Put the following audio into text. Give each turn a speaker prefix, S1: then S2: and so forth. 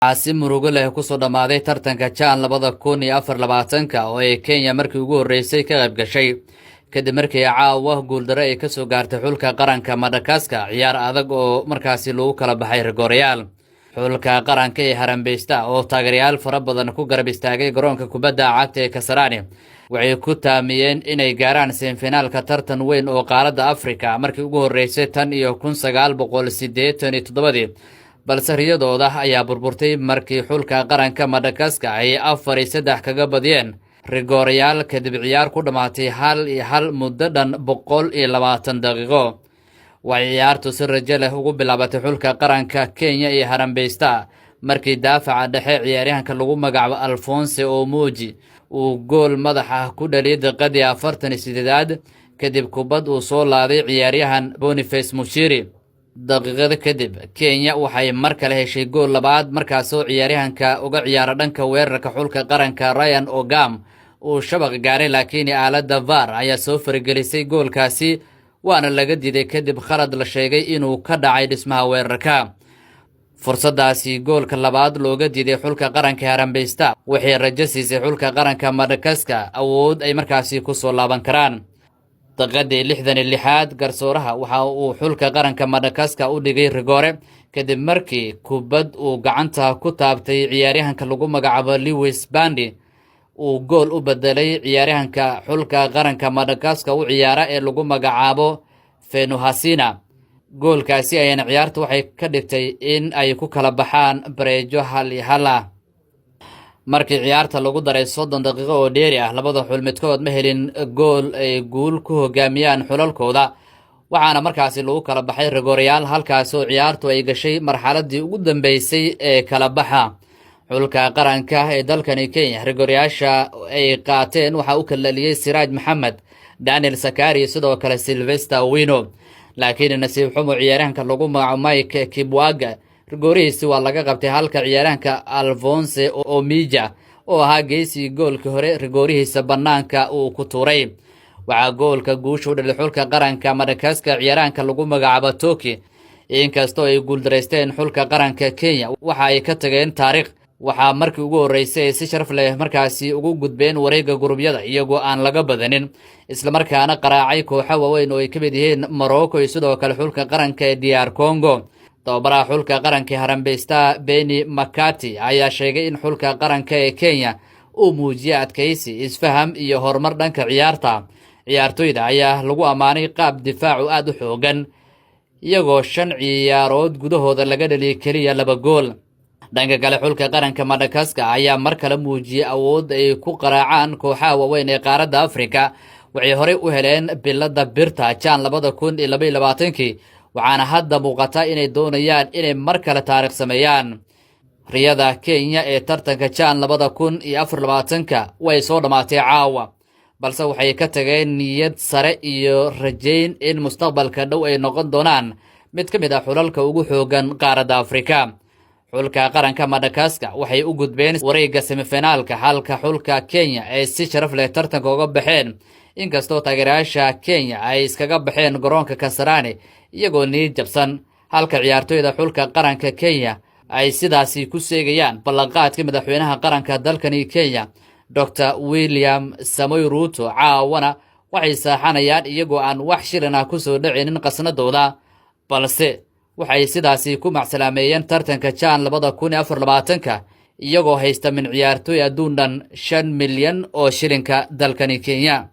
S1: caasi murugo leh ku soo dhamaaday tartanka Chan 2024 oo ay Kenya markii ugu horeysay ka qayb gashay kadib markii caawa guuldaro ay ka soo gaartay xulka qaranka Madagascar ciyaar adag oo markaasi lagu kala baxay rigoorayaal. xulka qaranka ee Harambeysta oo taageerayaal fara badan ku garab istaagay garoonka kubadda cagta ee Kasarani waxay ku taamiyeen inay gaaraan semifinaalka tartan weyn oo qaaradda Afrika markii ugu horeysay tan iyo 1987 balse riyadooda ayaa burburtay markii xulka qaranka Madagascar ay 4-3 kaga badiyeen rigoorayaal kadib ciyaar ku dhamaatay 1-1 muddo dhan 120 daqiiqo. ciyaartu si rajo leh ugu bilaabatay xulka qaranka Kenya iyo Harambeysta markii daafaca dhexe ciyaaryahanka lagu magacaabo Alphonse Omoji uu gool madax ah ku dhaliyay daqiiqadii 48 kadib kubad uu soo laaday ciyaaryahan Boniface Muchiri. daqiiqada kadib Kenya waxay mar kale heshay gool labaad markaasoo ciyaaryahanka uga ciyaara dhanka weerarka xulka qaranka Ryan Ogam uu shabaq gaaray laakiin aaladda VAR ayaa soo faragelisay goolkaasi waana laga diiday kadib khalad la sheegay inuu ka dhacay dhismaha weerarka. fursadaasi goolka labaad looga diiday xulka qaranka Harambeysta waxay rajo siisay xulka qaranka Madagascar awood ay markaasi ku soo laaban karaan. daqiiqadii 66 garsooraha waxa uu xulka qaranka Madagascar u dhigay rigoore kadib markii kubad uu gacanta ku taabtay ciyaaryahanka lagu magacaabo Lewis Bandi uu gool u bedelay ciyaaryahanka xulka qaranka Madagascar u ciyaara ee lagu magacaabo Fenuhasina. goolkaasi ayana ciyaartu waxay ka dhigtay in ay ku kala baxaan bareejo 1-1. markii ciyaarta lagu daray 30 daqiiqo oo dheeri ah labada xul midkood ma helin gool ay guul ku hogaamiyaan xulalkooda waxaana markaasi lagu kala baxay rigoorayaal halkaas oo ciyaartu ay gashay marxaladii ugu dambeysay ee kala baxa. xulka qaranka ee dalkani Kenya rigoorayaasha ay qaateen waxa uu kalaliyay Siraj Mohammed, Daniel Sakari sidoo kale Sylvester Wino, laakiin nasiib xumo ciyaaryahanka lagu magacaabo Mike Kibwaga rigoorihiisi waa laga qabtay halka ciyaaryahanka Alphonse Omija oo ahaa geesi goolka hore rigoorihiisa banaanka uu ku tuuray. waxaa goolka guusha u dhalay xulka qaranka Madagascar ciyaaryahanka lagu magacaabo Toki. inkastoo ay guuldareysteen xulka qaranka Kenya waxa ay ka tageen taariikh waxaa markii ugu horeysay si sharaf leh markaasi ugu gudbeen wareegga gurubyada iyagoo aan laga badanin isla markaana qaraacay kooxo waaweyn oo ay ka mid yihiin Morocco iyo sidoo kale xulka qaranka ee DR Congo. tababaraha xulka qaranka Harambeysta Benny Makati ayaa sheegay in xulka qaranka ee Kenya uu muujiyay adkaysi, isfaham iyo horumar dhanka ciyaarta. ciyaartoyda ayaa lagu amaanay qaab difaac aad u xoogan iyagoo 5 ciyaarood gudahooda laga dhaliyay kaliya 2 gool. dhanka kale xulka qaranka Madagascar ayaa mar kale muujiyay awood ay ku qaraacaan kooxaha waaweyn ee qaaradda Afrika. waxay horey u heleen bilada birta Chan 2022 waxaana hadda muuqata inay doonayaan inay mar kale taariikh sameeyaan. riyada Kenya ee tartanka Chan 2024 way soo dhamaatay caawa balse waxay ka tageen niyad sare iyo rajayn in mustaqbalka dhow ay noqon doonaan mid ka mid ah xulalka ugu xoogan qaaradda Afrika. xulka qaranka Madagascar waxay u gudbeen wareegga semifinaalka halka xulka Kenya ay si sharaf leh tartanka uga baxeen inkastoo taageerayaasha Kenya ay iskaga baxeen garoonka Kasarani iyagoo niyad jabsan halka ciyaartoyda xulka qaranka Kenya ay sidaasi ku seegayaan ballanqaadka madaxweynaha qaranka dalkani Kenya Dr. William Samoei Ruto. caawana waxay saaxanayaan iyagoo aan wax shirana ku soo dhacinin qasnadooda balse waxay sidaasi ku macsalaameeyeen tartanka Chan 2024 iyagoo haysta min ciyaartoy adduun dhan 5 milyan oo shilinka dalkani Kenya.